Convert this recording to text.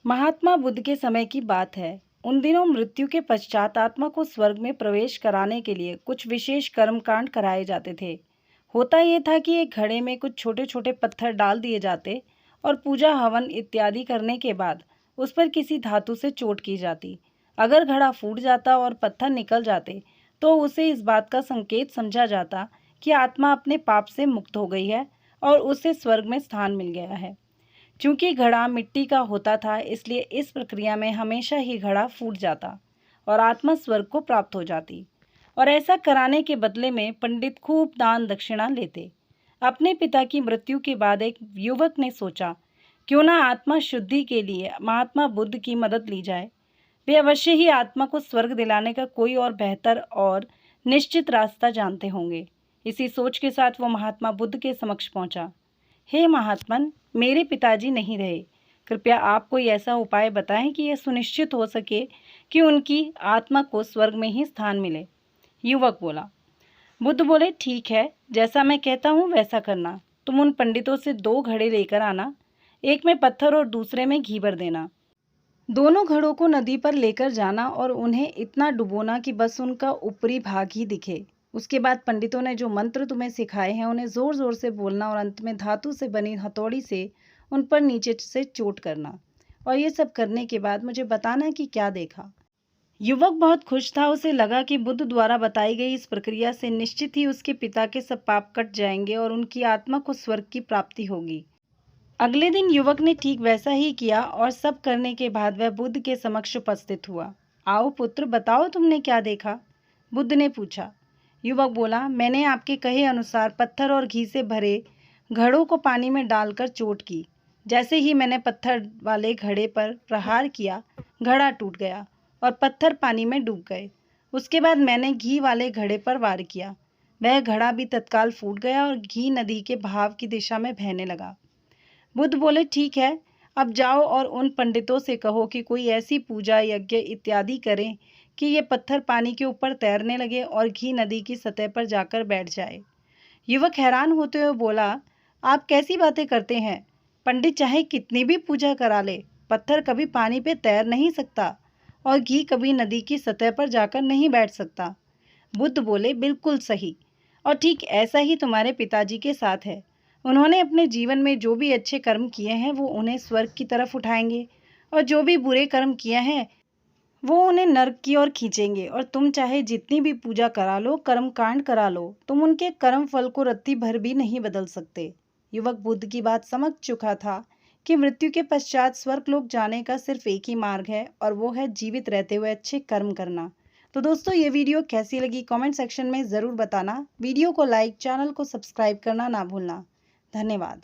महात्मा बुद्ध के समय की बात है। उन दिनों मृत्यु के पश्चात आत्मा को स्वर्ग में प्रवेश कराने के लिए कुछ विशेष कर्मकांड कराए जाते थे। होता यह था कि एक घड़े में कुछ छोटे छोटे पत्थर डाल दिए जाते और पूजा हवन इत्यादि करने के बाद उस पर किसी धातु से चोट की जाती। अगर घड़ा फूट जाता और पत्थर निकल जाते तो उसे इस बात का संकेत समझा जाता कि आत्मा अपने पाप से मुक्त हो गई है और उसे स्वर्ग में स्थान मिल गया है। चूंकि घड़ा मिट्टी का होता था, इसलिए इस प्रक्रिया में हमेशा ही घड़ा फूट जाता और आत्मा स्वर्ग को प्राप्त हो जाती। और ऐसा कराने के बदले में पंडित खूब दान दक्षिणा लेते। अपने पिता की मृत्यु के बाद एक युवक ने सोचा, क्यों ना आत्मा शुद्धि के लिए महात्मा बुद्ध की मदद ली जाए। वे अवश्य ही आत्मा को स्वर्ग दिलाने का कोई और बेहतर और निश्चित रास्ता जानते होंगे। इसी सोच के साथ वो महात्मा बुद्ध के समक्ष पहुंचा। हे महात्मन, मेरे पिताजी नहीं रहे। कृपया आप कोई ऐसा उपाय बताएं कि यह सुनिश्चित हो सके कि उनकी आत्मा को स्वर्ग में ही स्थान मिले। युवक बोला। बुद्ध बोले, ठीक है, जैसा मैं कहता हूँ वैसा करना। तुम उन पंडितों से 2 घड़े लेकर आना, एक में पत्थर और दूसरे में घी भर देना। दोनों घड़ों को नदी पर लेकर जाना और उन्हें इतना डुबोना कि बस उनका ऊपरी भाग ही दिखे। उसके बाद पंडितों ने जो मंत्र तुम्हें सिखाए हैं उन्हें जोर जोर से बोलना और अंत में धातु से बनी हथौड़ी से उन पर नीचे से चोट करना। और ये सब करने के बाद मुझे बताना कि क्या देखा। युवक बहुत खुश था। उसे लगा कि बुद्ध द्वारा बताई गई इस प्रक्रिया से निश्चित ही उसके पिता के सब पाप कट जाएंगे और उनकी आत्मा को स्वर्ग की प्राप्ति होगी। अगले दिन युवक ने ठीक वैसा ही किया और सब करने के बाद वह बुद्ध के समक्ष उपस्थित हुआ। आओ पुत्र, बताओ तुमने क्या देखा? बुद्ध ने पूछा। युवक बोला, मैंने आपके कहे अनुसार पत्थर और घी से भरे घड़ों को पानी में डालकर चोट की। जैसे ही मैंने पत्थर वाले घड़े पर प्रहार किया, घड़ा टूट गया और पत्थर पानी में डूब गए। उसके बाद मैंने घी वाले घड़े पर वार किया, वह घड़ा भी तत्काल फूट गया और घी नदी के बहाव की दिशा में बहने लगा। बुद्ध बोले, ठीक है, अब जाओ और उन पंडितों से कहो कि कोई ऐसी पूजा यज्ञ इत्यादि करें कि ये पत्थर पानी के ऊपर तैरने लगे और घी नदी की सतह पर जाकर बैठ जाए। युवक हैरान होते हुए बोला, आप कैसी बातें करते हैं? पंडित चाहे कितनी भी पूजा करा ले, पत्थर कभी पानी पे तैर नहीं सकता और घी कभी नदी की सतह पर जाकर नहीं बैठ सकता। बुद्ध बोले, बिल्कुल सही, और ठीक ऐसा ही तुम्हारे पिताजी के साथ है। उन्होंने अपने जीवन में जो भी अच्छे कर्म किए हैं वो उन्हें स्वर्ग की तरफ उठाएंगे और जो भी बुरे कर्म किए हैं वो उन्हें नर्क की ओर खींचेंगे। और तुम चाहे जितनी भी पूजा करा लो, कर्म कांड करा लो, तुम उनके कर्म फल को रत्ती भर भी नहीं बदल सकते। युवक बुद्ध की बात समझ चुका था कि मृत्यु के पश्चात स्वर्ग लोक जाने का सिर्फ एक ही मार्ग है और वो है जीवित रहते हुए अच्छे कर्म करना। तो दोस्तों, ये वीडियो कैसी लगी कमेंट सेक्शन में ज़रूर बताना। वीडियो को लाइक, चैनल को सब्सक्राइब करना ना भूलना। धन्यवाद।